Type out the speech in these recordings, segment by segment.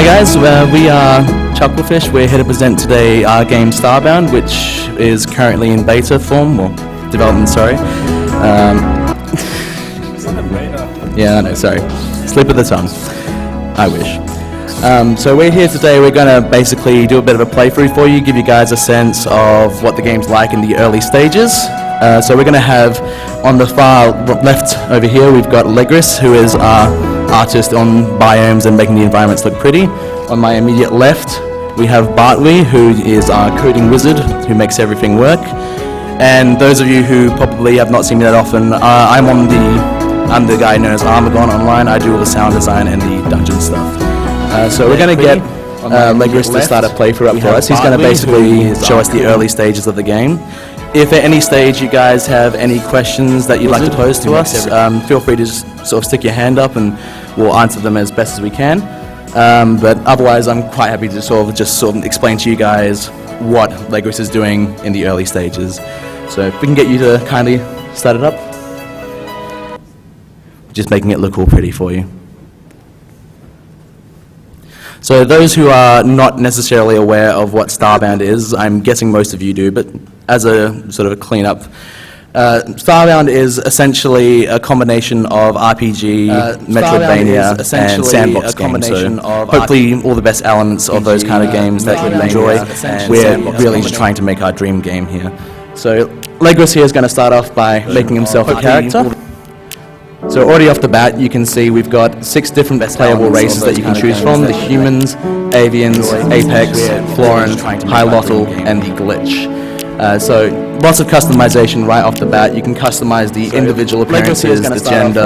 Hi guys, we are Chucklefish. We're here to present today our game Starbound, which is currently in beta form, or development, sorry. Yeah, I know, sorry. Slip of the tongue. I wish. So we're here today, we're going to basically do a bit of a playthrough for you, give you guys a sense of what the game's like in the early stages. So we're going to have, on the far left over here, we've got Legris, who is our artist on biomes and making the environments look pretty. On my immediate left, we have Bartwe, who is our coding wizard, who makes everything work. And those of you who probably have not seen me that often, I'm the guy known as Armagon online. I do all the sound design and the dungeon stuff. So we're going to get Legris to start a playthrough up for us. He's going to basically show us the early stages of the game. If at any stage you guys have any questions that you'd like to pose to us, feel free to just sort of stick your hand up and we'll answer them as best as we can. But otherwise, I'm quite happy to sort of explain to you guys what Legris is doing in the early stages. So if we can get you to kindly start it up. Just making it look all pretty for you. So those who are not necessarily aware of what Starbound is, I'm guessing most of you do, but as a sort of a clean-up, Starbound is essentially a combination of RPG, Metroidvania, and sandbox games. So hopefully all the best elements of those kind of games that you enjoy. We're really just trying to make our dream game here. So Legris here is going to start off by making himself a character. So already off the bat, you can see we've got 6 different playable races that you can choose from: the humans, avians, apex, floran, hylotl, and the glitch. So lots of customization right off the bat. You can customize the individual appearances, the gender,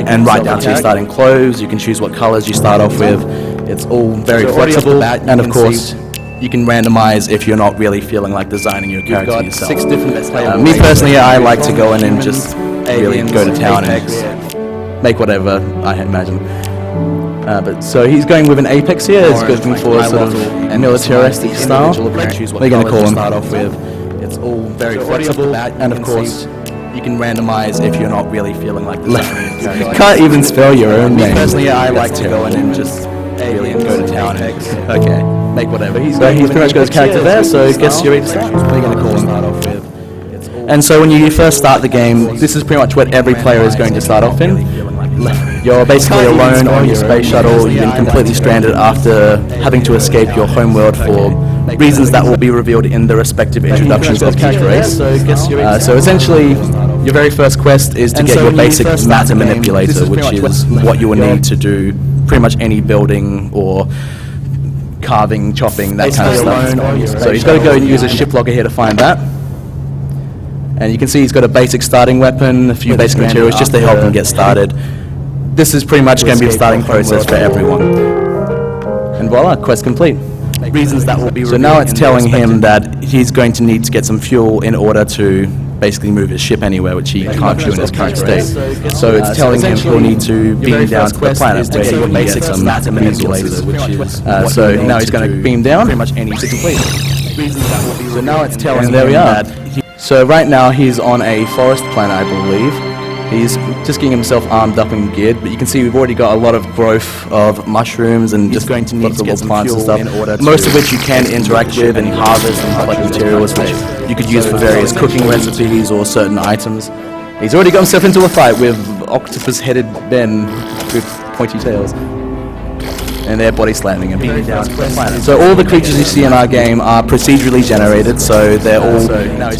and right down to your starting clothes. You can choose what colors you start off with. It's all very flexible, and of course, you can randomize if you're not really feeling like designing your character yourself. 6 different me personally, I like to go in and just really go to town and make whatever I imagine. But so he's going with an apex here. He's going for a sort of militaristic style. We're going to call him. It's all very flexible, and of course, you can randomize if you're not really feeling like designing your character. Can't even spell your own name. Personally, I like to go in and just really go to town and okay, make whatever. So he's pretty much got his character there. So I guess you're ready to start. We're going to call him. And so when you first start the game, this is pretty much what every player is going to start off in. You're basically alone on your space shuttle. You've been completely stranded after having to escape your homeworld for reasons that will be revealed in the respective introductions of each race. So essentially, your very first quest is to get your basic matter manipulator, which is what you will need to do pretty much any building or carving, chopping, that kind of stuff. So he's got to go and use a ship logger here to find that. And you can see he's got a basic starting weapon, a few basic materials just to help him get started. This is pretty much going to be the starting process for everyone. And voila, quest complete. Reasons that will be so now it's telling him that he's going to need to get some fuel in order to basically move his ship anywhere, which he can't do in his current state. So it's telling him he'll need to beam down to the planet where he can get some matter manipulators. So now he's going to beam down pretty much any to complete. So now it's telling him, there we are. So right now he's on a forest planet, I believe. He's just getting himself armed up and geared, but you can see we've already got a lot of growth of mushrooms and just going to need to get some plants and stuff, most of which you can interact with and harvest and collect materials which you could use for various cooking recipes or certain items. He's already got himself into a fight with octopus-headed Ben with pointy tails. And they're body slamming him. So all the creatures you see in our game are procedurally generated, so they're all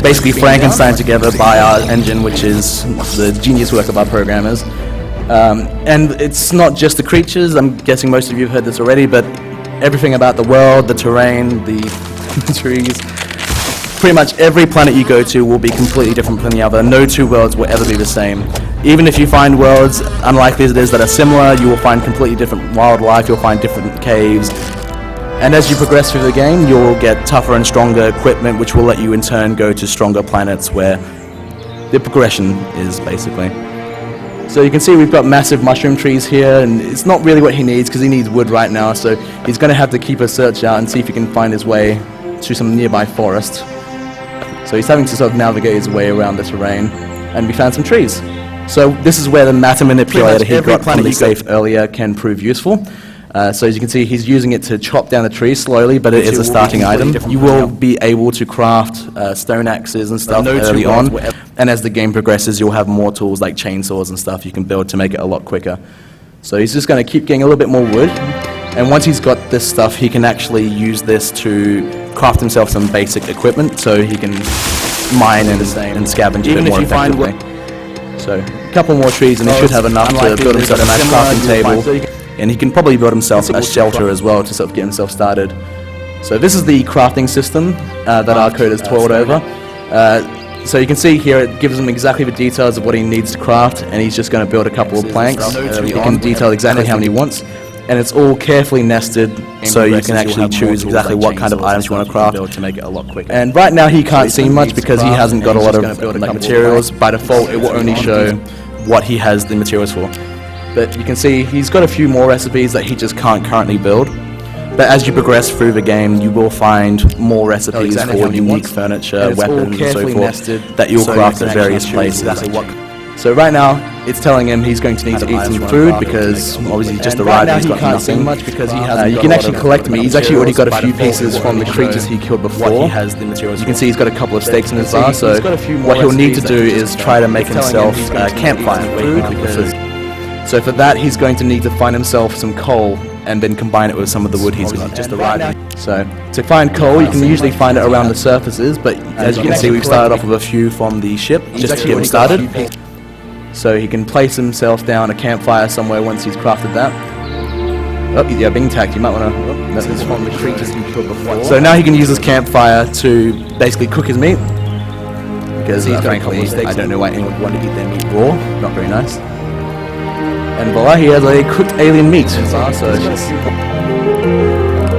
basically Frankenstein together by our engine, which is the genius work of our programmers. And it's not just the creatures, I'm guessing most of you have heard this already, but everything about the world, the terrain, the trees. Pretty much every planet you go to will be completely different from the other. No 2 worlds will ever be the same. Even if you find worlds, unlikely as it is, that are similar, you will find completely different wildlife, you'll find different caves. And as you progress through the game, you'll get tougher and stronger equipment, which will let you in turn go to stronger planets where the progression is, basically. So you can see we've got massive mushroom trees here, and it's not really what he needs, because he needs wood right now, so he's going to have to keep a search out and see if he can find his way to some nearby forest. So he's having to sort of navigate his way around the terrain, and we found some trees. So this is where the matter manipulator he got from the safe earlier can prove useful. So as you can see, he's using it to chop down the tree slowly, but it is a starting item. You will be able to craft stone axes and stuff early on, and as the game progresses, you'll have more tools like chainsaws and stuff you can build to make it a lot quicker. So he's just going to keep getting a little bit more wood, and once he's got this stuff, he can actually use this to craft himself some basic equipment, so he can mine and scavenge a bit more effectively. So a couple more trees, and he should have enough to build himself a nice crafting table. And he can probably build himself a shelter as well to sort of get himself started. So this is the crafting system that our code has toiled over. So you can see here it gives him exactly the details of what he needs to craft, and he's just going to build a couple of planks. You can detail exactly how many he wants, and it's all carefully nested, so you can actually choose exactly what kind of items you want to craft to make it a lot quicker. And right now he can't see much because he hasn't got a lot of like, materials. By default, it will only show what he has the materials for. But you can see he's got a few more recipes that he just can't currently build. But as you progress through the game, you will find more recipes for unique furniture, weapons, and so forth that you'll craft at various places. So right now, it's telling him he's going to need to eat some food because obviously he's just arrived and he's got nothing. You can actually collect meat. He's actually already got a few pieces from the creatures he killed before. You can see he's got a couple of steaks in his bar, so what he'll need to do is try to make himself campfire food. So for that, he's going to need to find himself some coal and then combine it with some of the wood he's got just arrived. So to find coal, you can usually find it around the surfaces, but as you can see, we've started off with a few from the ship just to get him started. So he can place himself down a campfire somewhere once he's crafted that. Oh, yeah, being attacked. You might want to... This is from the creatures he killed before. So now he can use his campfire to basically cook his meat. Because frankly, I don't know why anyone would want to eat their meat raw. Not very nice. And voila, he has a cooked alien meat.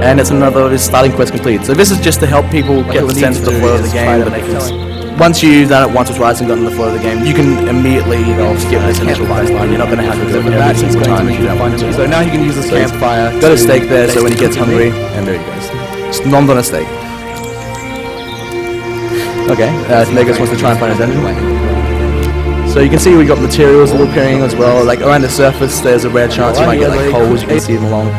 And it's another of his starting quest complete. So this is just to help people get the sense of the flow of the game. Once you've done it once or twice and gotten the flow of the game, you can immediately skip this initial quest line. You're not going to have to do it every single time if you don't want to. So now he can use this campfire, got a steak there, so when he gets hungry, and there he goes. Just nommed on a steak. Okay, Legris wants to try and find a dungeon. So you can see we got materials all appearing as well. Like around the surface, there's a rare chance you might get like holes. You can see them along.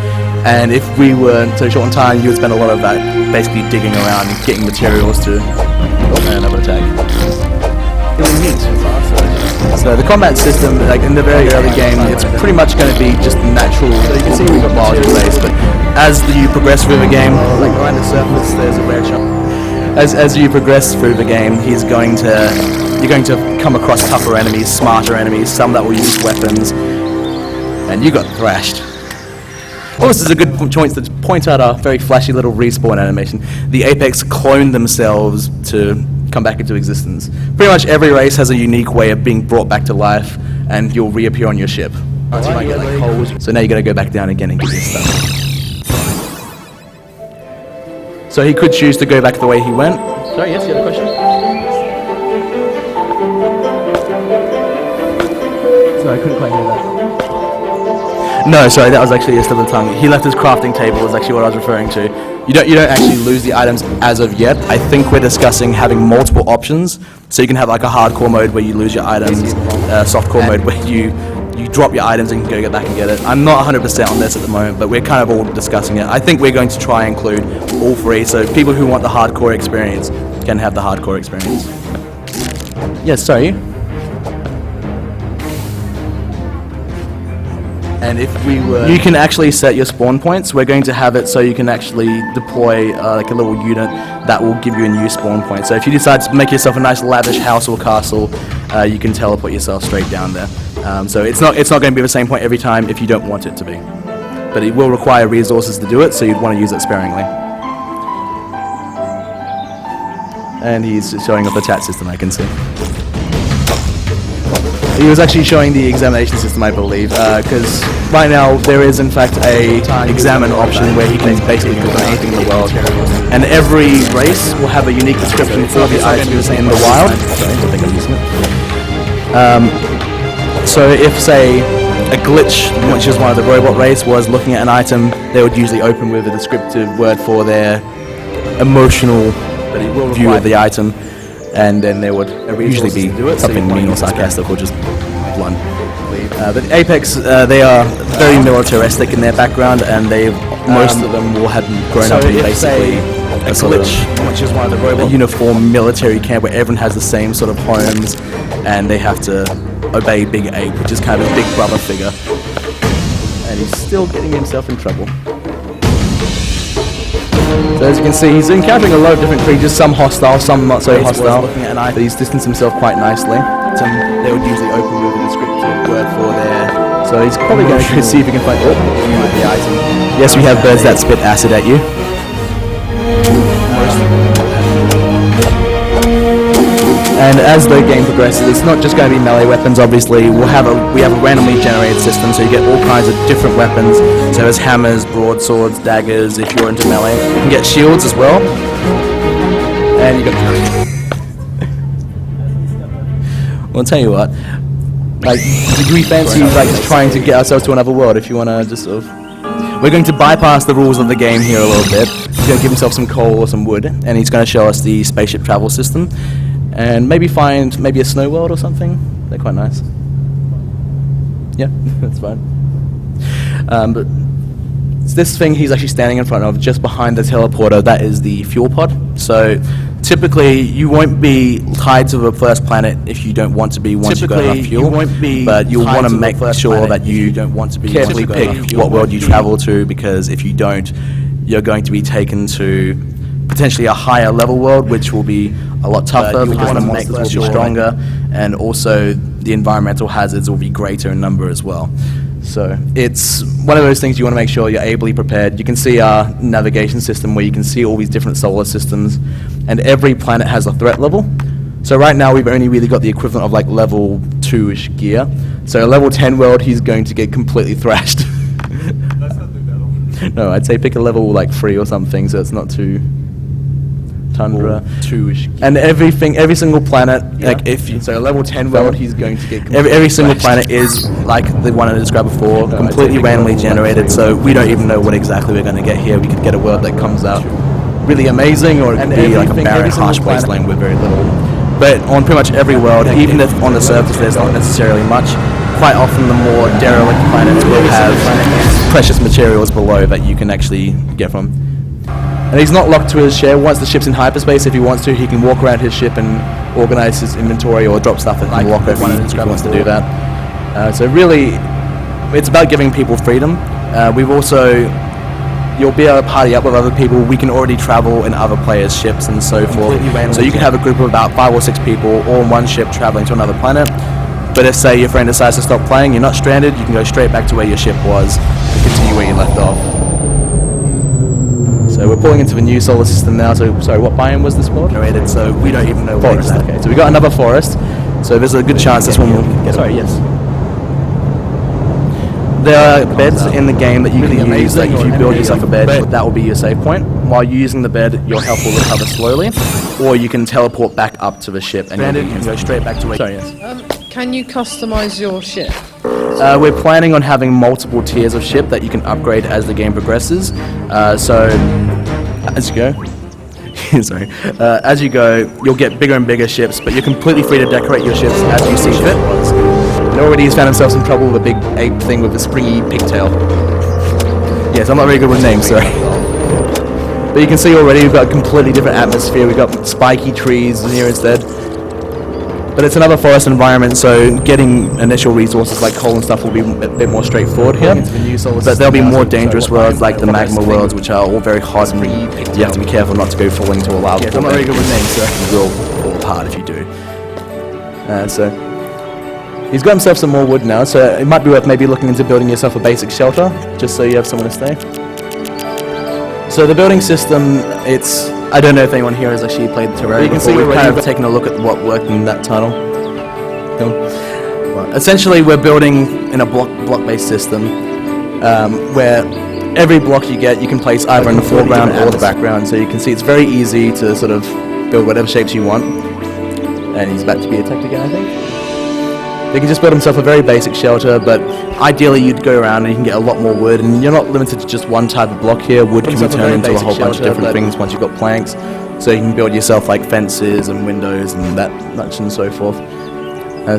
And if we were so short on time, you would spend a lot of that basically digging around, getting materials to. Oh, and another attack. So the combat system, like in the very early game, it's pretty much going to be just natural. So you can see we've got large race, but as you progress through the game, like around the surface, there's a rare chance. As you progress through the game, you're going to come across tougher enemies, smarter enemies, some that will use weapons, and you got thrashed. Oh, this is a good point to point out our very flashy little respawn animation. The Apex cloned themselves to come back into existence. Pretty much every race has a unique way of being brought back to life, and you'll reappear on your ship. So you might get like holes. So now you got to go back down again and get your stuff. So he could choose to go back the way he went. Sorry, yes, you had a question? Sorry, I couldn't quite hear that. No, sorry, that was actually a slip of the tongue. He left his crafting table is actually what I was referring to. You don't actually lose the items as of yet. I think we're discussing having multiple options. So you can have like a hardcore mode where you lose your items, softcore mode where you drop your items and you can go back and get it. I'm not 100% on this at the moment, but we're kind of all discussing it. I think we're going to try and include all three, so people who want the hardcore experience can have the hardcore experience. Yes, sorry. And if we were... You can actually set your spawn points. We're going to have it so you can actually deploy like a little unit that will give you a new spawn point. So if you decide to make yourself a nice lavish house or castle, you can teleport yourself straight down there. So it's not going to be the same point every time if you don't want it to be. But it will require resources to do it, so you'd want to use it sparingly. And he's showing off the chat system, I can see. He was actually showing the examination system, I believe, because right now there is in fact a examine option where he can basically click on anything in the world, and every race will have a unique description for the items in the wild. So if, say, a glitch, which is one of the robot race, was looking at an item, they would usually open with a descriptive word for their emotional view of the item. And then there would usually be something mean or sarcastic or just blunt. basically. But Apex, they are very militaristic in their background, and most of them will have grown up in basically a glitch, which is one of the a uniform military camp where everyone has the same sort of homes, and they have to obey Big Ape, which is kind of a big brother figure. And he's still getting himself in trouble. So as you can see, he's encountering a lot of different creatures, some hostile, some not so hostile, but he's distanced himself quite nicely. They would usually open with a descriptive word for their... So he's probably going to see if he can find... the item. Yes, we have birds that spit acid at you. And as the game progresses, it's not just going to be melee weapons. Obviously, we have a randomly generated system, so you get all kinds of different weapons. So there's hammers, broadswords, daggers. If you're into melee, you can get shields as well. And you got. Well, I'll tell you what. Like, do we fancy like just trying to get ourselves to another world? If you want to just sort of. We're going to bypass the rules of the game here a little bit. He's going to give himself some coal or some wood, and he's going to show us the spaceship travel system. And maybe find a snow world or something. They're quite nice. Yeah, that's fine. But this thing he's actually standing in front of, just behind the teleporter, that is the fuel pod. So typically you won't be tied to the first planet if you don't want to be once you've got enough fuel. But you'll want to make sure that you carefully pick what world you travel to, because if you don't, you're going to be taken to potentially a higher level world, which will be a lot tougher because the monsters will be stronger, and also the environmental hazards will be greater in number as well. So it's one of those things you want to make sure you're ably prepared. You can see our navigation system where you can see all these different solar systems, and every planet has a threat level. So right now we've only really got the equivalent of like level 2-ish gear. So level 10 world, he's going to get completely thrashed. That's not doing that. No, I'd say pick a level like 3 or something, so it's not too tundra. 2-ish. And every single planet, like so level 10 world, he's going to get every single planet is like the one I described before, completely randomly generated. So we don't even know what exactly we're going to get here. We could get a world that comes out really amazing, or it could be like a barren, harsh wasteland with very little. But on pretty much every world, even if on the surface there's not necessarily much, quite often the more derelict planets will have precious materials below that you can actually get from. And he's not locked to his ship. Once the ship's in hyperspace, if he wants to, he can walk around his ship and organize his inventory or drop stuff and lock it if he wants to do that. So really, it's about giving people freedom. You'll be able to party up with other people. We can already travel in other players' ships and so forth. So you can have a group of about 5 or 6 people all on one ship traveling to another planet. But if, say, your friend decides to stop playing, you're not stranded, you can go straight back to where your ship was and continue where you left off. So we're pulling into the new solar system now. So, sorry, what biome was this world? So we don't even know what exactly. Okay, so we got another forest. So there's a good chance this one will get... Sorry, yes. There are beds in the game that you can use. Like if you build yourself a bed, that will be your save point. While you're using the bed, your health will recover slowly, or you can teleport back up to the ship and you can go straight back to where... Sorry, yes. Can you customize your ship? We're planning on having multiple tiers of ship that you can upgrade as the game progresses. So, as you go... Sorry. As you go, you'll get bigger and bigger ships, but you're completely free to decorate your ships as you see fit. And already he's found himself in trouble with a big ape thing with a springy pigtail. Yes, I'm not very good with names, sorry. But you can see already we've got a completely different atmosphere. We've got spiky trees here instead. But it's another forest environment, so getting initial resources like coal and stuff will be a bit more straightforward here. But there'll be more dangerous worlds like the magma worlds, which are all very hot and you have to be careful not to go falling into a lava. Yes, I'm not very good with names, so you will fall apart if you do. So he's got himself some more wood now, so it might be worth maybe looking into building yourself a basic shelter, just so you have somewhere to stay. So the building system, I don't know if anyone here has actually played Terraria. You can see we've kind of taken a look at what worked in that tunnel. Well, essentially, we're building in a block-based system where every block you get, you can place either in the foreground or the background. So you can see it's very easy to sort of build whatever shapes you want. And he's about to be attacked again, I think. He can just build himself a very basic shelter, but ideally you'd go around and you can get a lot more wood, and you're not limited to just one type of block here. Wood can be turned into a whole bunch of different things once you've got planks, so you can build yourself like fences and windows and that much and so forth.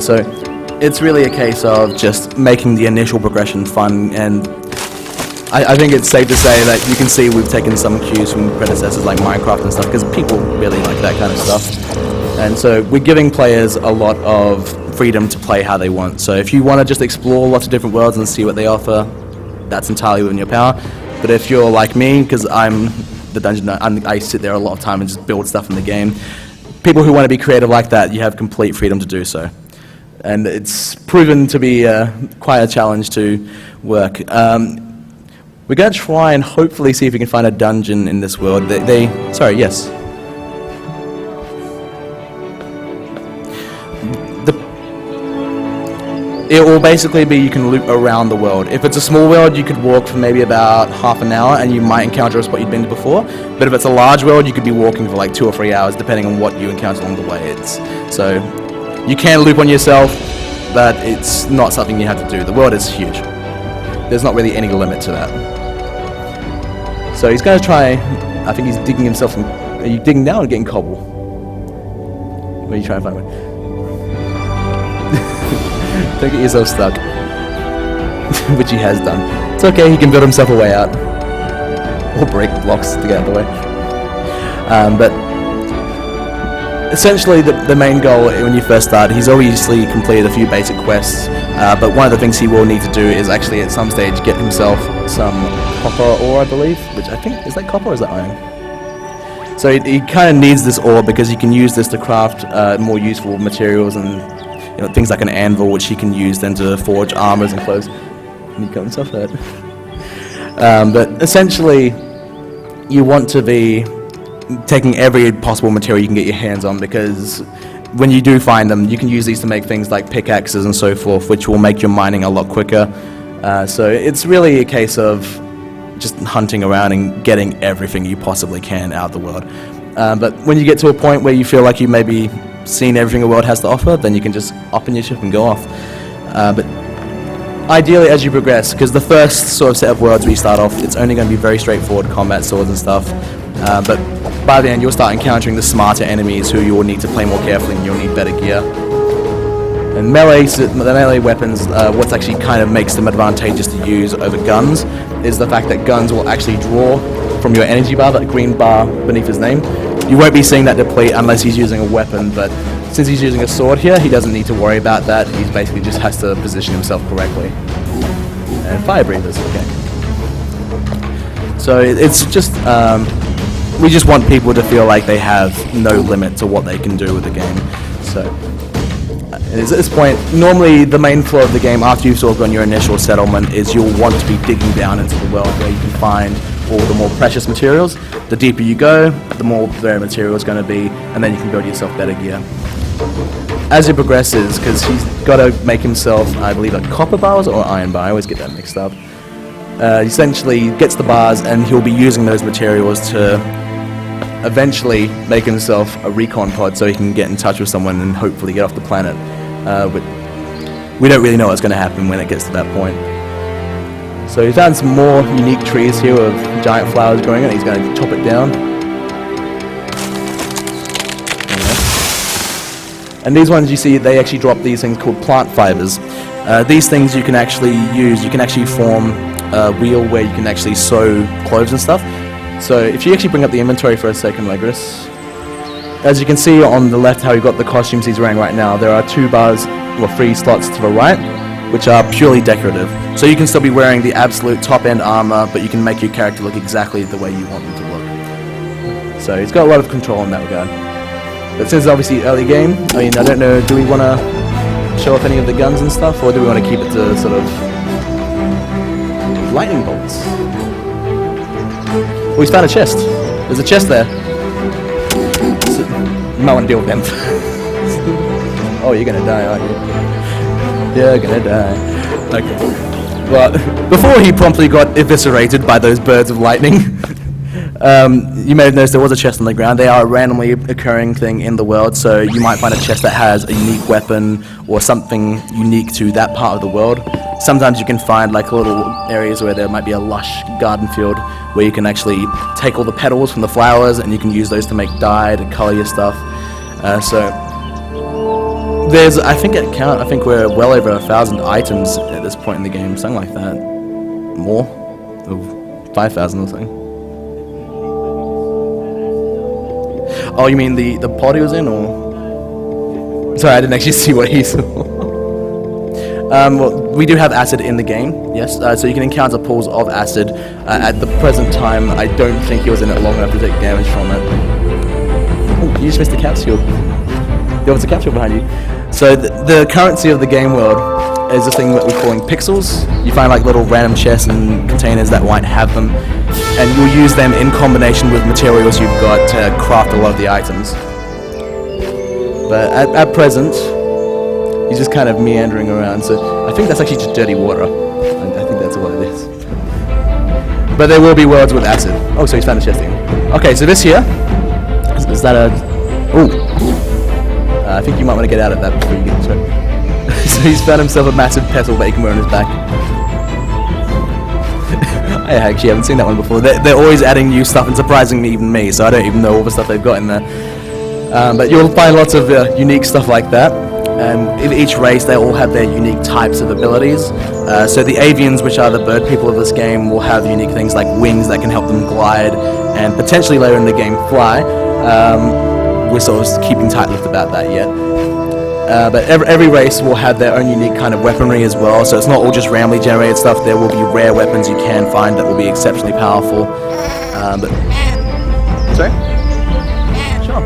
So it's really a case of just making the initial progression fun, and I think it's safe to say that you can see we've taken some cues from predecessors like Minecraft and stuff, because people really like that kind of stuff. And so we're giving players a lot of freedom to play how they want. So if you want to just explore lots of different worlds and see what they offer, that's entirely within your power. But if you're like me, because I'm the dungeon, I sit there a lot of time and just build stuff in the game, people who want to be creative like that, you have complete freedom to do so. And it's proven to be quite a challenge to work. We're going to try and hopefully see if we can find a dungeon in this world. Sorry, yes. It will basically be you can loop around the world. If it's a small world, you could walk for maybe about half an hour and you might encounter a spot you've been to before. But if it's a large world, you could be walking for like 2 or 3 hours, depending on what you encounter along the way. So you can loop on yourself, but it's not something you have to do. The world is huge. There's not really any limit to that. So he's going to try, I think he's digging himself some, are you digging down or getting cobble? What are you trying to find? Don't get yourself stuck. Which he has done. It's okay, he can build himself a way out. Or break blocks to get out of the way. But essentially the main goal when you first start, he's obviously completed a few basic quests, but one of the things he will need to do is actually at some stage get himself some copper ore, I believe, which I think, is that copper or is that iron? So he kind of needs this ore because he can use this to craft more useful materials and things like an anvil, which he can use then to forge armors and clothes. And he got himself hurt. But essentially, you want to be taking every possible material you can get your hands on, because when you do find them, you can use these to make things like pickaxes and so forth, which will make your mining a lot quicker. So it's really a case of just hunting around and getting everything you possibly can out of the world. But when you get to a point where you feel like you maybe seen everything the world has to offer, then you can just hop in your ship and go off. But ideally, as you progress, because the first sort of set of worlds where you start off, it's only going to be very straightforward combat, swords and stuff. But by the end, you'll start encountering the smarter enemies who you'll need to play more carefully and you'll need better gear. And the melee weapons, what's actually kind of makes them advantageous to use over guns is the fact that guns will actually draw from your energy bar, that green bar beneath his name. You won't be seeing that deplete unless he's using a weapon, but since he's using a sword here, he doesn't need to worry about that. He basically just has to position himself correctly. And fire breathers, okay. So it's just, we just want people to feel like they have no limit to what they can do with the game. So at this point, normally the main flow of the game after you've sort of gone your initial settlement is you'll want to be digging down into the world where you can find all the more precious materials. The deeper you go, the more rare material is going to be, and then you can build yourself better gear. As he progresses, because he's got to make himself, I believe, a copper bars or iron bar, I always get that mixed up. Essentially gets the bars and he'll be using those materials to eventually make himself a recon pod so he can get in touch with someone and hopefully get off the planet. But we don't really know what's going to happen when it gets to that point. So he found some more unique trees here with giant flowers growing and he's going to chop it down. And these ones you see, they actually drop these things called plant fibers. These things you can actually use, you can actually form a wheel where you can actually sew clothes and stuff. So if you actually bring up the inventory for a second, Legris, as you can see on the left how you've got the costumes he's wearing right now, there are 2 bars or 3 slots to the right, which are purely decorative. So you can still be wearing the absolute top-end armor, but you can make your character look exactly the way you want them to look. So he's got a lot of control in that regard. But since it's obviously early game, I mean, I don't know, do we want to show off any of the guns and stuff, or do we want to keep it to sort of lightning bolts? Oh, he's found a chest. There's a chest there. So, you might want to deal with them. Oh, you're going to die, aren't you? You're going to die. Okay. Well, before he promptly got eviscerated by those birds of lightning, you may have noticed there was a chest on the ground. They are a randomly occurring thing in the world, so you might find a chest that has a unique weapon or something unique to that part of the world. Sometimes you can find like little areas where there might be a lush garden field where you can actually take all the petals from the flowers and you can use those to make dye to color your stuff. So There's, I think at count, I think we're well over 1,000 items at this point in the game, something like that. More? 5,000 or something. Oh, you mean the pod he was in, or? Sorry, I didn't actually see what he saw. Well, we do have acid in the game, yes. So you can encounter pools of acid. At the present time, I don't think he was in it long enough to take damage from it. Oh, you just missed the capsule. There was a capsule behind you. So the currency of the game world is this thing that we're calling pixels. You find like little random chests and containers that might have them, and you'll use them in combination with materials you've got to craft a lot of the items. But at present, he's just kind of meandering around, so I think that's actually just dirty water. I think that's what it is. But there will be worlds with acid. Oh, so he's found a chest thing. Okay, so this here, is that a... Ooh. I think you might want to get out of that before you get into it. So he's found himself a massive pestle that he can wear on his back. I actually haven't seen that one before. They're always adding new stuff and surprising even me, so I don't even know all the stuff they've got in there. But you'll find lots of unique stuff like that. And in each race, they all have their unique types of abilities. So the avians, which are the bird people of this game, will have unique things like wings that can help them glide, and potentially later in the game fly. We're sort of keeping tight-lipped about that yet. But every race will have their own unique kind of weaponry as well, so it's not all just randomly generated stuff. There will be rare weapons you can find that will be exceptionally powerful. Sorry? Sure.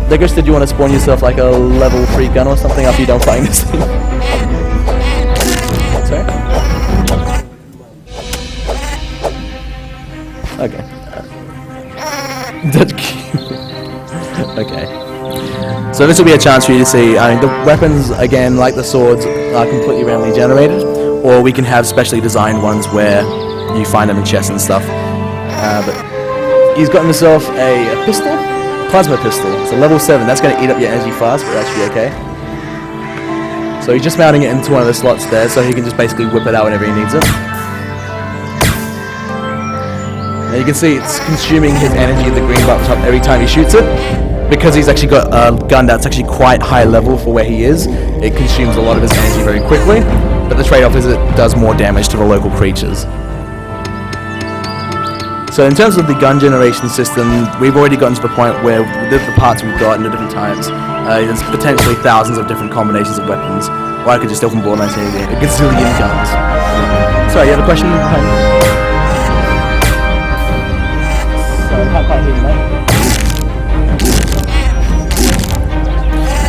Legris, did you want to spawn yourself like a level 3 gun or something after you're done fighting this thing? Sorry? Okay. That's cute. Okay. So this will be a chance for you to see, I mean, the weapons, again, like the swords, are completely randomly generated, or we can have specially designed ones where you find them in chests and stuff. But he's got himself a pistol, plasma pistol. It's a level 7. That's going to eat up your energy fast, but that should be okay. So he's just mounting it into one of the slots there, so he can just basically whip it out whenever he needs it. And you can see it's consuming his energy at the green bar up top every time he shoots it. Because he's actually got a gun that's actually quite high level for where he is, it consumes a lot of his energy very quickly, but the trade-off is it does more damage to the local creatures. So in terms of the gun generation system, we've already gotten to the point where with the parts we've got and the different types, there's potentially thousands of different combinations of weapons, or I could just steal from Borderlands anything, a gazillion guns. Sorry, you have a question? Sorry, I can't hear you, mate.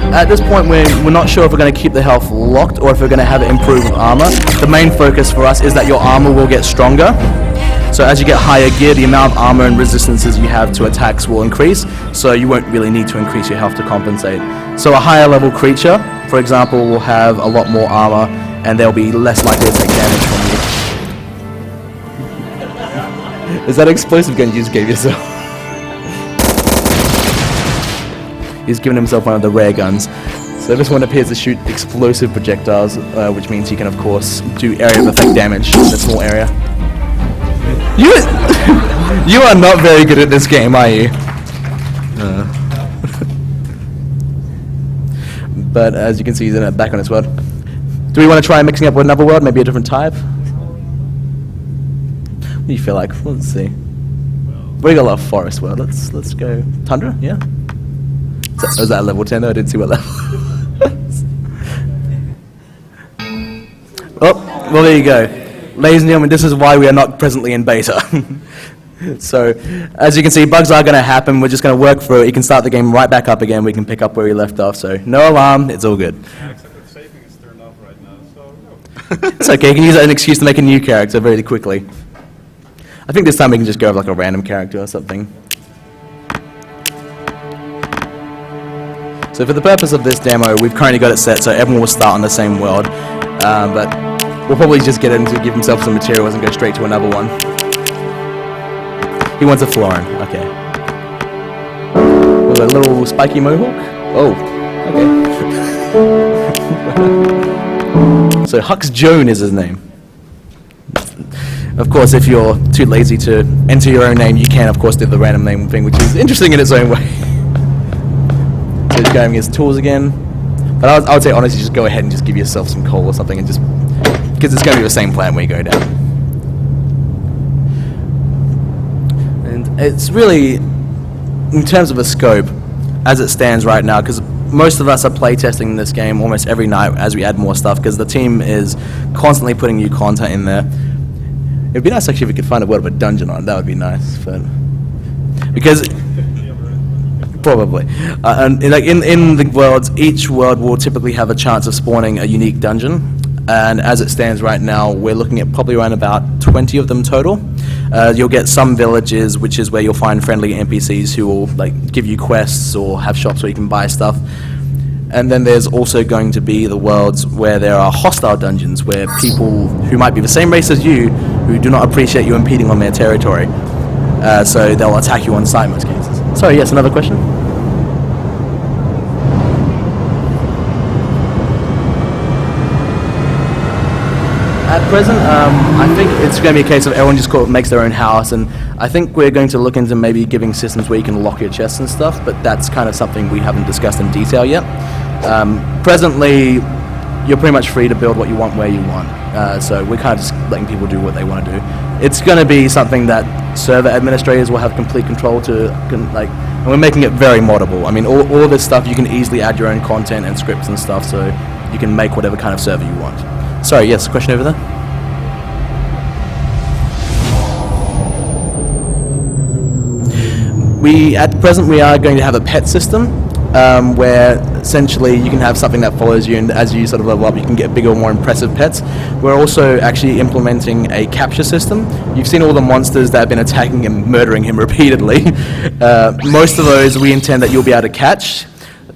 At this point, we're not sure if we're going to keep the health locked or if we're going to have it improve with armor. The main focus for us is that your armor will get stronger. So as you get higher gear, the amount of armor and resistances you have to attacks will increase, so you won't really need to increase your health to compensate. So a higher level creature, for example, will have a lot more armor, and they'll be less likely to take damage from you. Is that an explosive gun you just gave yourself? He's given himself one of the rare guns. So this one appears to shoot explosive projectiles, which means you can of course do area of effect damage in a small area. You are not very good at this game, are you? But as you can see, he's in it back on his world. Do we want to try mixing up with another world, maybe a different type? What do you feel like? Let's see. We got a lot of forest world. Let's go tundra. Yeah. Was that level 10? I didn't see what level. Well, there you go. Ladies and gentlemen, this is why we are not presently in beta. So, as you can see, bugs are going to happen. We're just going to work through it. You can start the game right back up again. We can pick up where we left off. So, no alarm. It's all good. Yeah, except that saving is turned off right now, so... It's okay. You can use that as an excuse to make a new character very quickly. I think this time we can just go with like a random character or something. So for the purpose of this demo, we've currently got it set so everyone will start on the same world, but we'll probably just get him to give himself some materials and go straight to another one. He wants a Florin, okay. With a little spiky mohawk? Oh, okay. So Hux Joan is his name. Of course, if you're too lazy to enter your own name, you can of course do the random name thing, which is interesting in its own way. So he's grabbing his tools again. But I would say honestly, just go ahead and just give yourself some coal or something, and just because it's going to be the same plan where you go down. And it's really, in terms of a scope, as it stands right now, because most of us are playtesting this game almost every night as we add more stuff, because the team is constantly putting new content in there. It'd be nice actually if we could find a world with a dungeon on it. That would be nice, but because probably and like in the worlds, each world will typically have a chance of spawning a unique dungeon. And as it stands right now, we're looking at probably around about 20 of them total. You'll get some villages, which is where you'll find friendly NPCs who will like give you quests or have shops where you can buy stuff. And then there's also going to be the worlds where there are hostile dungeons, where people who might be the same race as you, who do not appreciate you impeding on their territory. So they'll attack you on sight in most cases. Sorry, yes, another question? At present, I think it's going to be a case of everyone just makes their own house, and I think we're going to look into maybe giving systems where you can lock your chests and stuff, but that's kind of something we haven't discussed in detail yet. Presently, you're pretty much free to build what you want where you want, so we're kind of just letting people do what they want to do. It's going to be something that server administrators will have complete control to, and we're making it very moddable. I mean, all this stuff, you can easily add your own content and scripts and stuff, so you can make whatever kind of server you want. Sorry, yes, question over there? At present, we are going to have a pet system, where essentially you can have something that follows you, and as you sort of level up, you can get bigger, more impressive pets. We're also actually implementing a capture system. You've seen all the monsters that have been attacking and murdering him repeatedly. Most of those we intend that you'll be able to catch.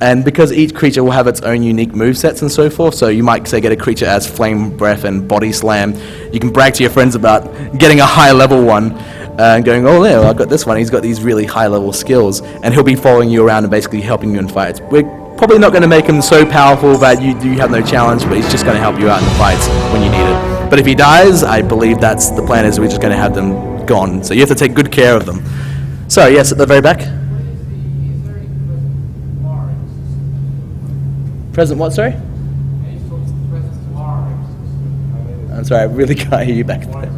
And because each creature will have its own unique movesets and so forth, so you might say get a creature as Flame Breath and Body Slam. You can brag to your friends about getting a high level one and going, oh yeah, well, I've got this one, he's got these really high level skills, and he'll be following you around and basically helping you in fights. We're probably not going to make him so powerful that you have no challenge, but he's just going to help you out in the fights when you need it. But if he dies, I believe that's the plan, is we're just going to have them gone. So you have to take good care of them. So yes, at the very back. Present what, sorry? I'm sorry, I really can't hear you back there.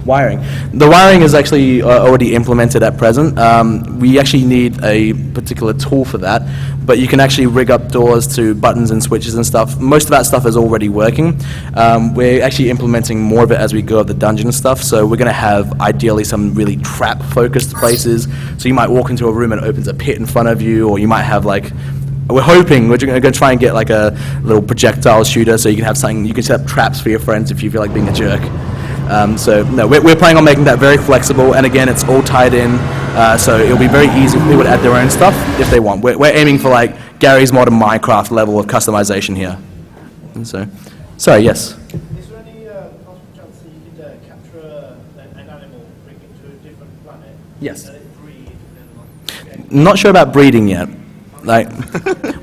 Wiring. The wiring is actually already implemented at present. We actually need a particular tool for that, but you can actually rig up doors to buttons and switches and stuff. Most of that stuff is already working. We're actually implementing more of it as we go of the dungeon stuff, so we're going to have ideally some really trap-focused places. So you might walk into a room and it opens a pit in front of you, or you might have like, we're hoping we're going to try and get like a little projectile shooter, so you can have something, you can set up traps for your friends if you feel like being a jerk. So no, we're planning on making that very flexible, and again, it's all tied in, so it'll be very easy for people to add their own stuff if they want. We're aiming for like Gary's modern Minecraft level of customization here. And so, sorry, yes. Is there any possible chance that you could capture an animal, bring it to a different planet, Yes. and it breed, and then Not sure about breeding yet. Like,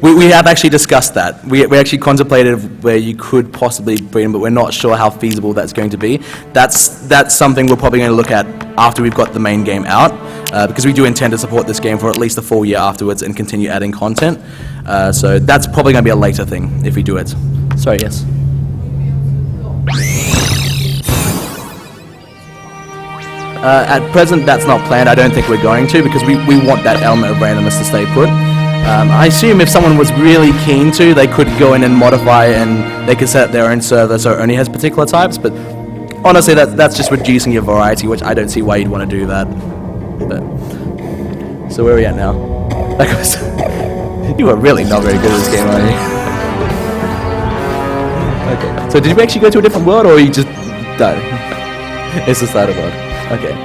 we have actually discussed that. We actually contemplated where you could possibly breed them, but we're not sure how feasible that's going to be. That's something we're probably going to look at after we've got the main game out, because we do intend to support this game for at least a full year afterwards and continue adding content. So that's probably going to be a later thing if we do it. Sorry, yes. At present, that's not planned. I don't think we're going to, because we want that element of randomness to stay put. I assume if someone was really keen to, they could go in and modify, and they could set up their own server so it only has particular types, but honestly that's just reducing your variety, which I don't see why you'd want to do that. But, so where are we at now? You are really not very good at this game, are you? Okay, so did we actually go to a different world, or you just died? It's the starter world. Okay.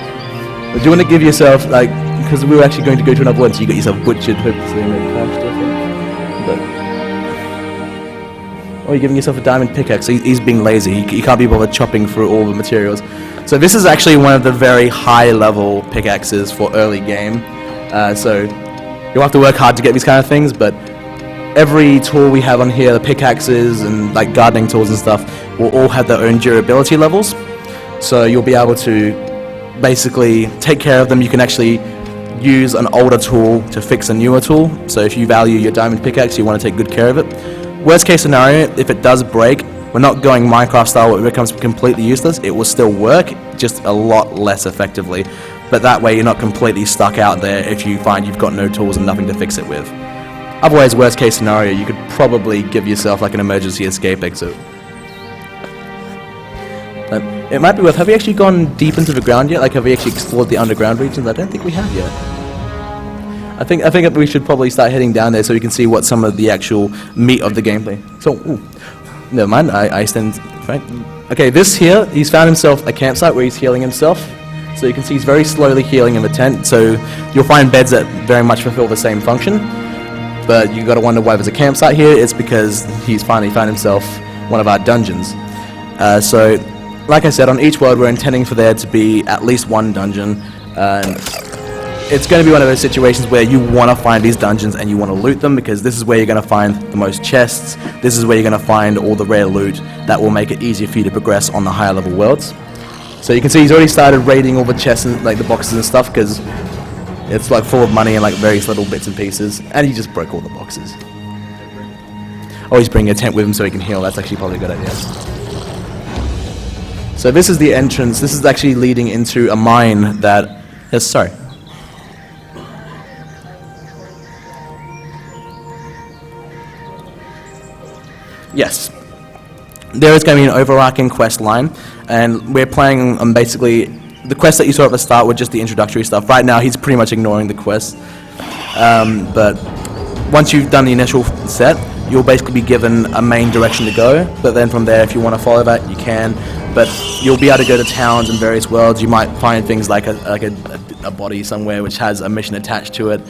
But do you want to give yourself, like, because we were actually going to go to another one, so you got yourself butchered, hopefully, and then crashed, I think. But, or you're giving yourself a diamond pickaxe. He's being lazy. He can't be bothered chopping through all the materials. So this is actually one of the very high-level pickaxes for early game. So you'll have to work hard to get these kind of things, but every tool we have on here, the pickaxes and like gardening tools and stuff, will all have their own durability levels. So you'll be able to basically take care of them. You can actually use an older tool to fix a newer tool. So if you value your diamond pickaxe, you want to take good care of it. Worst case scenario, if it does break, we're not going Minecraft style where it becomes completely useless. It will still work, just a lot less effectively. But that way you're not completely stuck out there if you find you've got no tools and nothing to fix it with. Otherwise, worst case scenario, you could probably give yourself like an emergency escape exit. It might be worth, have we actually gone deep into the ground yet? Like, have we actually explored the underground regions? I don't think we have yet. I think we should probably start heading down there so we can see what some of the actual meat of the gameplay. So, ooh, never mind, I stand, right? Okay, this here, he's found himself a campsite where he's healing himself. So you can see he's very slowly healing in the tent, so you'll find beds that very much fulfill the same function. But you gotta wonder why there's a campsite here. It's because he's finally found himself one of our dungeons. So, like I said, on each world we're intending for there to be at least one dungeon. It's going to be one of those situations where you want to find these dungeons and you want to loot them, because this is where you're going to find the most chests. This is where you're going to find all the rare loot that will make it easier for you to progress on the higher level worlds. So you can see he's already started raiding all the chests and like the boxes and stuff, because it's like full of money and like various little bits and pieces, and he just broke all the boxes. Always bring a tent with him so he can heal. That's actually probably a good idea. So this is the entrance. This is actually leading into a mine that... Yes, sorry. Yes. There is going to be an overarching quest line, and we're playing on basically the quests that you saw at the start were just the introductory stuff. Right now he's pretty much ignoring the quests, but once you've done the initial set, you'll basically be given a main direction to go, but then from there, if you want to follow that, you can. But you'll be able to go to towns and various worlds. You might find things like a body somewhere which has a mission attached to it,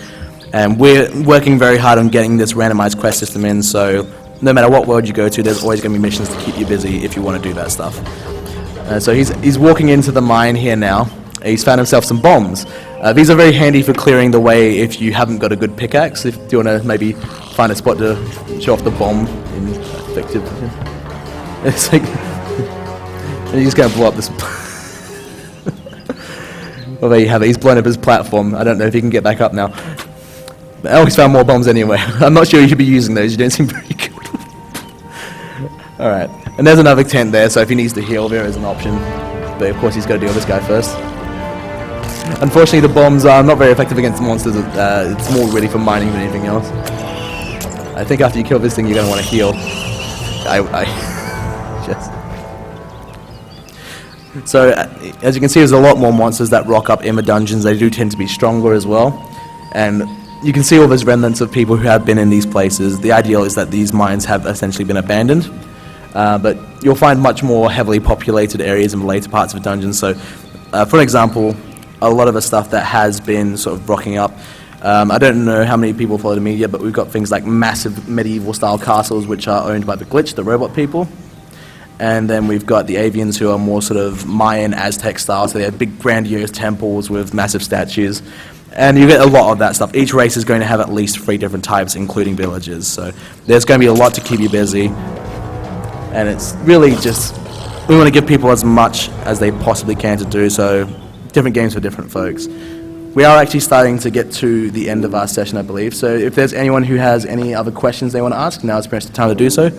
and we're working very hard on getting this randomized quest system in, so no matter what world you go to, there's always going to be missions to keep you busy if you want to do that stuff. So he's walking into the mine here now. He's found himself some bombs. These are very handy for clearing the way if you haven't got a good pickaxe. If you want to maybe find a spot to show off the bomb in effective. It's like he's just going to blow up this. Well, there you have it. He's blown up his platform. I don't know if he can get back up now. But I always found more bombs anyway. I'm not sure you should be using those. You don't seem very good. Alright, and there's another tent there, so if he needs to heal, there is an option. But of course he's got to deal with this guy first. Unfortunately, the bombs are not very effective against monsters. It's more really for mining than anything else. I think after you kill this thing, you're going to want to heal. Just. So, as you can see, there's a lot more monsters that rock up in the dungeons. They do tend to be stronger as well. And you can see all those remnants of people who have been in these places. The ideal is that these mines have essentially been abandoned. But you'll find much more heavily populated areas in the later parts of the dungeon. So, for example, a lot of the stuff that has been sort of rocking up, I don't know how many people follow the media, but we've got things like massive medieval-style castles which are owned by the Glitch, the robot people. And then we've got the Avians, who are more sort of Mayan, Aztec style, so they have big grandiose temples with massive statues. And you get a lot of that stuff. Each race is going to have at least 3 different types, including villages. So there's going to be a lot to keep you busy. And it's really just, we want to give people as much as they possibly can to do, so different games for different folks. We are actually starting to get to the end of our session, I believe. So if there's anyone who has any other questions they want to ask, now is perhaps the time to do so.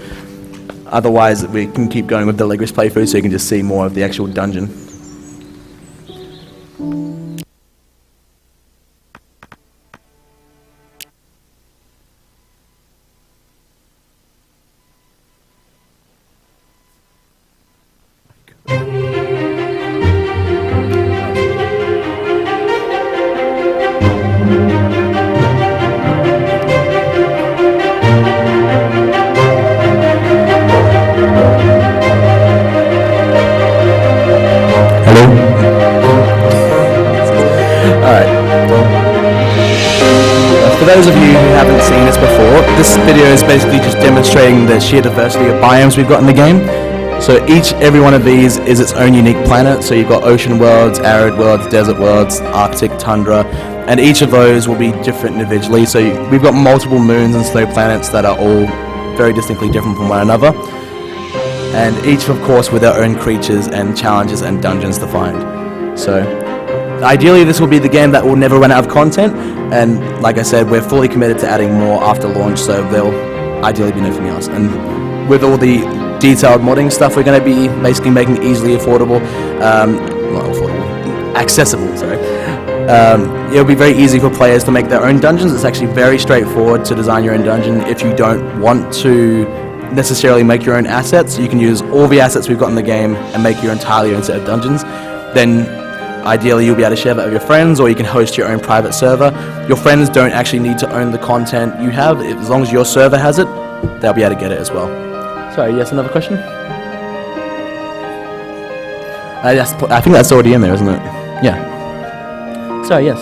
Otherwise, we can keep going with the Legris playthrough so you can just see more of the actual dungeon. For those of you who haven't seen this before, this video is basically just demonstrating the sheer diversity of biomes we've got in the game. So every one of these is its own unique planet. So you've got ocean worlds, arid worlds, desert worlds, Arctic, tundra, and each of those will be different individually. So we've got multiple moons and snow planets that are all very distinctly different from one another. And each, of course, with their own creatures and challenges and dungeons to find. So ideally, this will be the game that will never run out of content, and like I said, we're fully committed to adding more after launch, so ideally be nothing else. And with all the detailed modding stuff, we're going to be basically making it easily affordable, not affordable, accessible, sorry. It'll be very easy for players to make their own dungeons. It's actually very straightforward to design your own dungeon. If you don't want to necessarily make your own assets, you can use all the assets we've got in the game and make your entirely own set of dungeons. Then ideally you'll be able to share that with your friends, or you can host your own private server. Your friends don't actually need to own the content you have. As long as your server has it, they'll be able to get it as well. Sorry, yes, another question? I think that's already in there, isn't it? Yeah. Sorry, yes.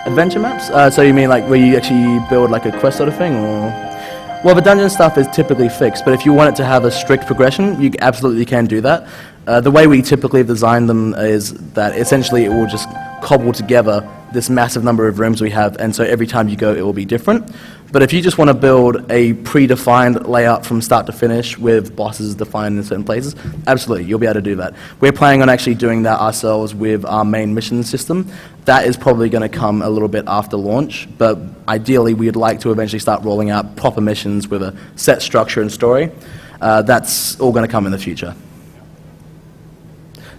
Adventure maps? So you mean like where you actually build like a quest sort of thing, or? Well, the dungeon stuff is typically fixed, but if you want it to have a strict progression, you absolutely can do that. The way we typically design them is that essentially it will just cobble together this massive number of rooms we have, and so every time you go it will be different. But if you just want to build a predefined layout from start to finish with bosses defined in certain places, absolutely, you'll be able to do that. We're planning on actually doing that ourselves with our main mission system. That is probably going to come a little bit after launch, but ideally we'd like to eventually start rolling out proper missions with a set structure and story. That's all going to come in the future.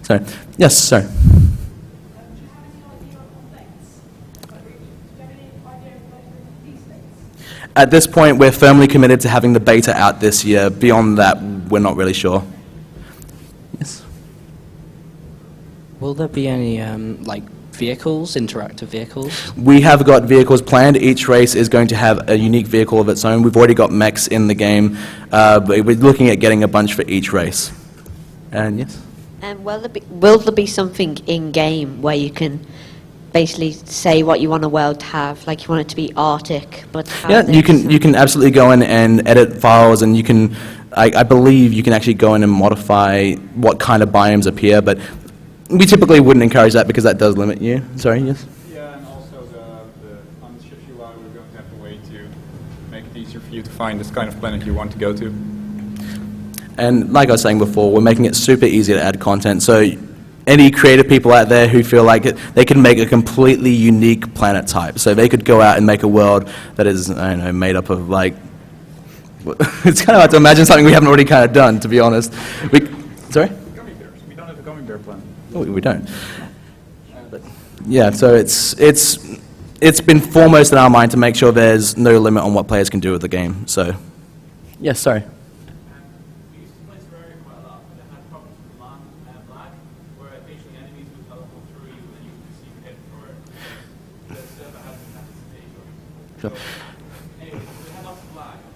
So, yes, sir. At this point, we're firmly committed to having the beta out this year. Beyond that, we're not really sure. Yes? Will there be any, vehicles, interactive vehicles? We have got vehicles planned. Each race is going to have a unique vehicle of its own. We've already got mechs in the game, but we're looking at getting a bunch for each race. And yes? Will there be something in-game where you can basically say what you want a world to have, like you want it to be Arctic, but yeah, you can absolutely go in and edit files, and you can, I believe you can actually go in and modify what kind of biomes appear, but we typically wouldn't encourage that because that does limit you. Sorry, yes? Yeah, and also on the shift UI, we're going to have a way to make it easier for you to find this kind of planet you want to go to. And like I was saying before, we're making it super easy to add content, so any creative people out there who feel like they can make a completely unique planet type. So they could go out and make a world that is, I don't know, made up of like, it's kind of hard to imagine something we haven't already kind of done, to be honest. Sorry? Gummy bears. We don't have a gummy bear planet. Oh, we don't. But, yeah, so it's been foremost in our mind to make sure there's no limit on what players can do with the game. So, yes, sorry. Sure.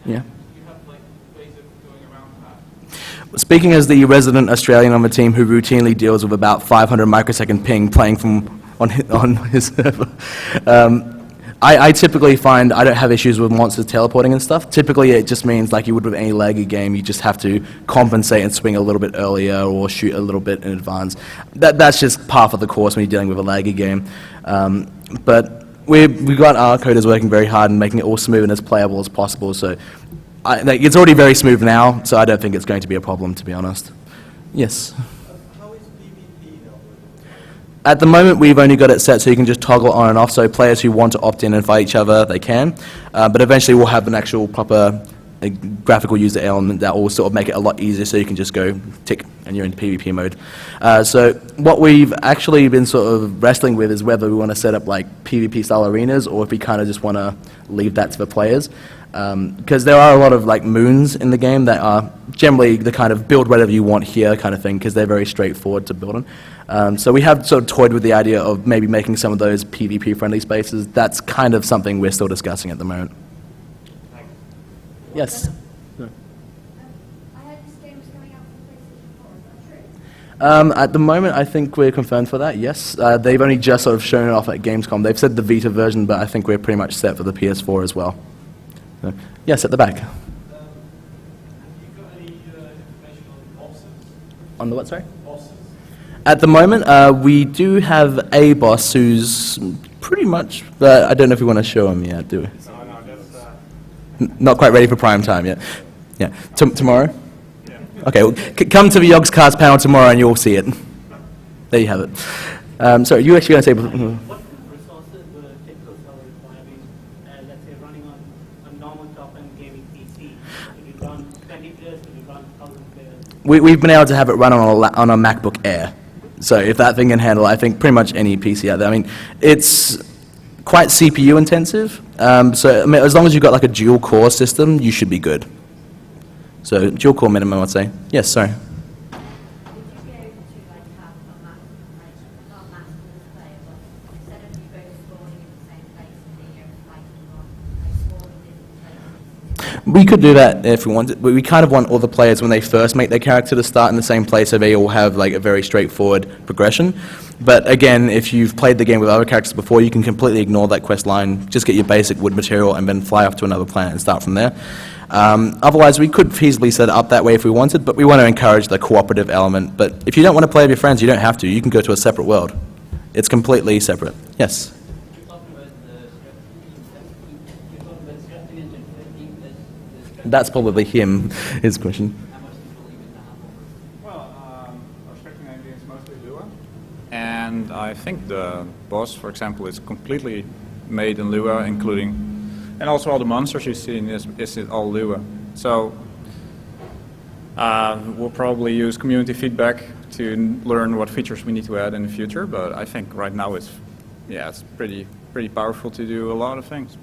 Yeah. Speaking as the resident Australian on the team who routinely deals with about 500 microsecond ping playing from on his server, I typically find I don't have issues with monsters teleporting and stuff. Typically it just means, like you would with any laggy game, you just have to compensate and swing a little bit earlier or shoot a little bit in advance. That's just part of the course when you're dealing with a laggy game. But we've got our coders working very hard and making it all smooth and as playable as possible. So it's already very smooth now, so I don't think it's going to be a problem, to be honest. Yes? How is PvP now? At the moment, we've only got it set so you can just toggle on and off, so players who want to opt in and fight each other, they can. But eventually we'll have an actual proper graphical user element that will sort of make it a lot easier, so you can just go tick and you're in PvP mode. So what we've actually been sort of wrestling with is whether we want to set up like PvP style arenas, or if we kind of just want to leave that to the players. Because there are a lot of like moons in the game that are generally the kind of build whatever you want here kind of thing, because they're very straightforward to build on. So we have sort of toyed with the idea of maybe making some of those PvP friendly spaces. That's kind of something we're still discussing at the moment. Yes? I heard this game is coming out for PlayStation 4, is that true? At the moment, I think we're confirmed for that, yes. They've only just sort of shown it off at Gamescom. They've said the Vita version, but I think we're pretty much set for the PS4 as well. So, yes, at the back. Have you got any information on bosses? On the what, sorry? Bosses. At the moment, we do have a boss who's pretty much, I don't know if we want to show him yet, do we? No, that's... Not quite ready for prime time yet. Yeah. Tomorrow? Yeah. Okay, well, come to the Yogs Cards panel tomorrow and you'll see it. There you have it. Sorry, you actually going to say... What resources were typical salary Biome say, running on a normal top-end gaming PC? Could you run 20 players? Could you run 1,000 players? We've been able to have it run on a MacBook Air. So if that thing can handle, I think, pretty much any PC out there. I mean, it's quite CPU intensive. So I mean, as long as you've got like a dual core system, you should be good. So dual core minimum, I'd say. Yes, sorry. Would you be able to like have a map, like not a massive display, but instead of you both spawning in the same place and being able to like spawn in different places? We could do that if we wanted, but we kind of want all the players when they first make their character to start in the same place so they all have like a very straightforward progression. But again, if you've played the game with other characters before, you can completely ignore that quest line, just get your basic wood material and then fly off to another planet and start from there. Otherwise, we could feasibly set it up that way if we wanted, but we want to encourage the cooperative element. But if you don't want to play with your friends, you don't have to. You can go to a separate world. It's completely separate. Yes? That's probably him, his question. Well, our scripting engine is mostly Lua. And I think the boss, for example, is completely made in Lua, including... And also all the monsters you see in this is all Lua. So we'll probably use community feedback to learn what features we need to add in the future. But I think right now it's pretty powerful to do a lot of things.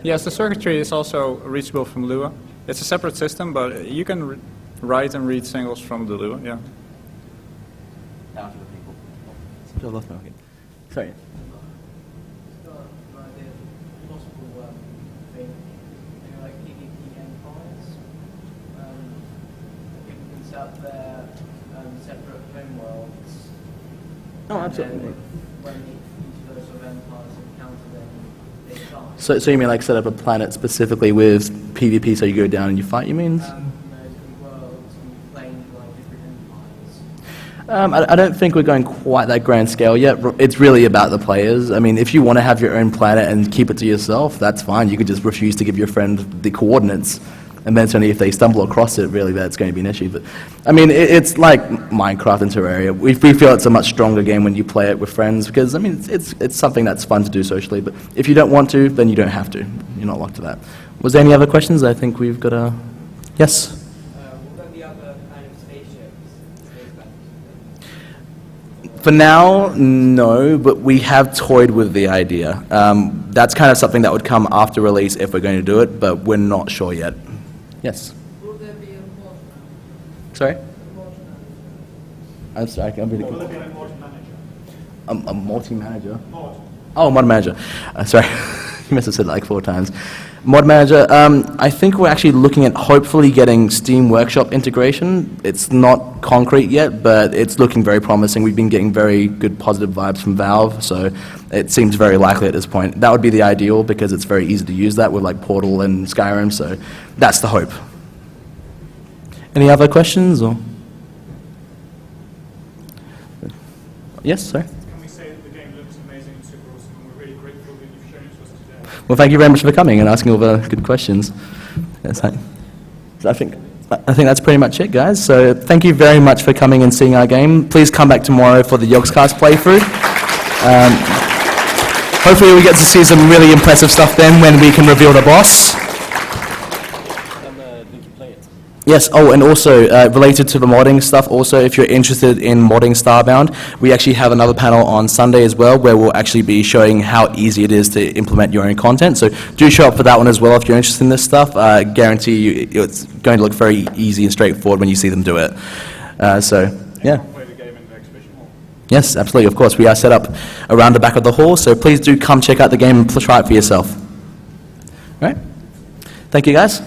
Yes, the circuitry is also reachable from Lua. It's a separate system, but you can write and read singles from the Lua, yeah. Sorry. Oh, absolutely. So you mean like set up a planet specifically with PvP so you go down and you fight, you mean? I don't think we're going quite that grand scale yet. It's really about the players. I mean, if you want to have your own planet and keep it to yourself, that's fine. You could just refuse to give your friend the coordinates. And then it's only if they stumble across it, really, that's going to be an issue. But, I mean, it's like Minecraft and Terraria. We feel it's a much stronger game when you play it with friends because, I mean, it's something that's fun to do socially. But if you don't want to, then you don't have to. You're not locked to that. Was there any other questions? I think we've got a... Yes? Will there be other kind of spaceships? For now, no, but we have toyed with the idea. That's kind of something that would come after release if we're going to do it, but we're not sure yet. Yes? Will there be a mod? Sorry? I'm sorry, I'm really Will good. there be a mod manager? A multi-manager? Mod. Oh, mod manager. Sorry, you must have said it like 4 times. Mod manager, I think we're actually looking at hopefully getting Steam Workshop integration. It's not concrete yet, but it's looking very promising. We've been getting very good positive vibes from Valve, so it seems very likely at this point. That would be the ideal because it's very easy to use that with like Portal and Skyrim, so that's the hope. Any other questions? Or? Yes, sir? Can we say that the game looks amazing and super awesome, and we're really grateful that you've shown it to us today? Well, thank you very much for coming and asking all the good questions. Yes, I think that's pretty much it, guys. So thank you very much for coming and seeing our game. Please come back tomorrow for the Yogscast playthrough. Hopefully we get to see some really impressive stuff then when we can reveal the boss. Yes, oh, and also related to the modding stuff, also if you're interested in modding Starbound, we actually have another panel on Sunday as well where we'll actually be showing how easy it is to implement your own content. So do show up for that one as well if you're interested in this stuff. I guarantee you it's going to look very easy and straightforward when you see them do it. So, yeah. Play the game in the exhibition hall. Yes, absolutely, of course. We are set up around the back of the hall, so please do come check out the game and try it for yourself. All right? Thank you, guys.